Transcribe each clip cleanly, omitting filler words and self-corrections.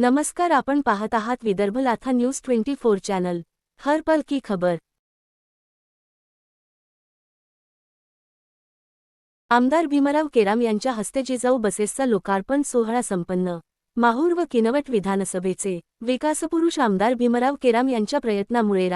नमस्कार, आपण पाहत आहात विदर्भ लाथा न्यूज 24 चॅनल। हर पल की खबर। आमदार भीमराव केराम यांच्या हस्ते जिजाऊ बसेसचा लोकार्पण सोहळा संपन्न। माहूर व किनवट विधानसभेचे विकासपुरुष आमदार भीमराव केराम यांच्या प्रयत्नामुळे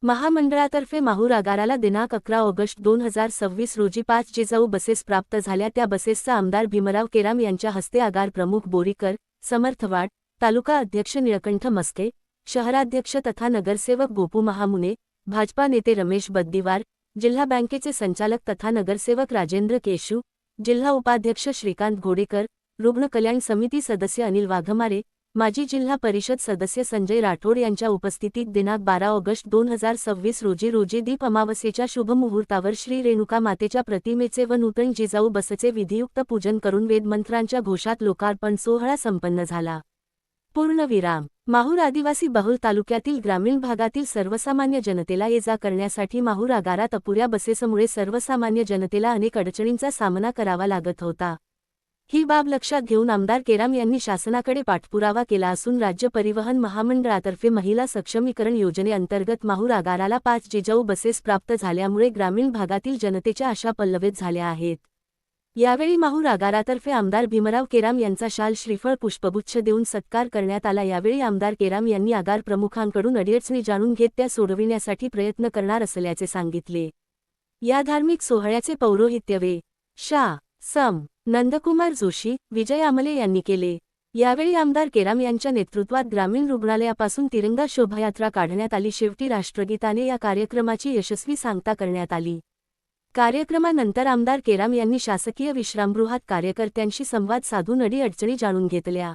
महामंडळातर्फे माहूर आगाराला दिनांक 11 ऑगस्ट 2026 रोजी 5 जिजाऊ बसेस प्राप्त झाल्या। त्या बसेसचा आमदार भीमराव केराम यांच्या हस्ते आगार प्रमुख बोरीकर, समर्थवाड, तालुका अध्यक्ष निळकंठ मस्के, शहराध्यक्ष तथा नगरसेवक गोपू महामुने, भाजपा नेते रमेश बद्दीवार, जिल्हा बँकेचे संचालक तथा नगरसेवक राजेंद्र केशू, जिल्हा उपाध्यक्ष श्रीकांत घोडेकर, रुग्ण कल्याण समिती सदस्य अनिल वाघमारे, माजी जिल्हा परिषद सदस्य संजय राठोड यांच्या उपस्थितीत दिनांक 12 ऑगस्ट 2026 रोजी दीप अमावस्येच्या शुभ मुहूर्तावर श्री रेणुका मातेच्या प्रतिमेचे व नूतन जिजाऊ बसचे विधियुक्त पूजन करून वेदमंत्रांच्या घोषात लोकार्पण सोहळा संपन्न झाला। पूर्णविराम। माहूर आदिवासी बहुल तालुक्यातील ग्रामीण भागातील सर्वसामान्य जनतेला ये-जा करण्यासाठी माहूर आगारात अपुऱ्या बसेसमुळे सर्वसामान्य जनतेला अनेक अडचणींचा सामना करावा लागत होता। ही बाब लक्षात घेऊन आमदार केराम यांनी शासनाकडे पाठपुरावा केला असून राज्य परिवहन महामंडळातर्फे महिला सक्षमीकरण योजनेअंतर्गत माहूर आगाराला 5 जिजाऊ बसेस प्राप्त झाल्यामुळे ग्रामीण भागातील जनतेच्या आशा पल्लवित झाल्या आहेत। यावेळी माहूर आगारातर्फे आमदार भीमराव केराम यांचा शाल, श्रीफळ, पुष्पगुच्छ देऊन सत्कार करण्यात आला। यावेळी आमदार केराम यांनी आगार प्रमुखांकडून अडीअडचणी जाणून घेत त्या सोडविण्यासाठी प्रयत्न करणार असल्याचे सांगितले। या धार्मिक सोहळ्याचे पौरोहित्य शा. सं. नंदकुमार जोशी, विजय आमले यांनी केले। यावेळी आमदार केराम यांच्या नेतृत्वात ग्रामीण रुग्णालयापासून तिरंगा शोभायात्रा काढण्यात आली। शेवटी राष्ट्रगीताने या कार्यक्रमाची यशस्वी सांगता करण्यात आली। कार्यक्रमानंतर आमदार केराम यांनी शासकीय विश्रामगृहात कार्यकर्त्यांशी संवाद साधून अडीअडचणी जाणून घेतल्या।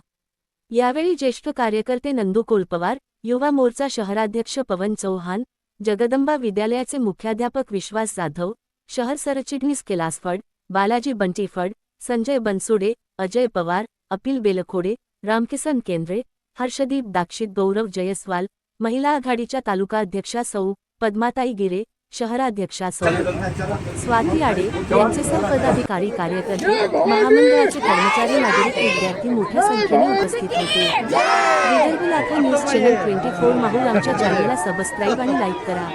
यावेळी ज्येष्ठ कार्यकर्ते नंदू कोलपवार, युवा मोर्चा शहराध्यक्ष पवन चौहान, जगदंबा विद्यालयाचे मुख्याध्यापक विश्वास जाधव, शहर सरचिटणीस कैलास फड, बालाजी बंटी फड, संजय बनसोडे, अजय पवार, अपिल बेलखोडे, रामकिसन केंद्रे, हर्षदीप दाक्षित, गौरव जयस्वाल, महिला आघाडीच्या तालुका अध्यक्षा सौ. पद्माताई गिरे, शहराध्यक्षा सौ. स्वाती आडे यांचे सर्व पदाधिकारी, कार्यकर्ते, महामंडळाचे कर्मचारी, नागरिक, विद्यार्थी मोठ्या संख्येने उपस्थित होते। विदर्भ लाथा न्यूज चॅनल 24 माहूर आमच्या चॅनलला सबस्क्राईब आणि लाईक करा।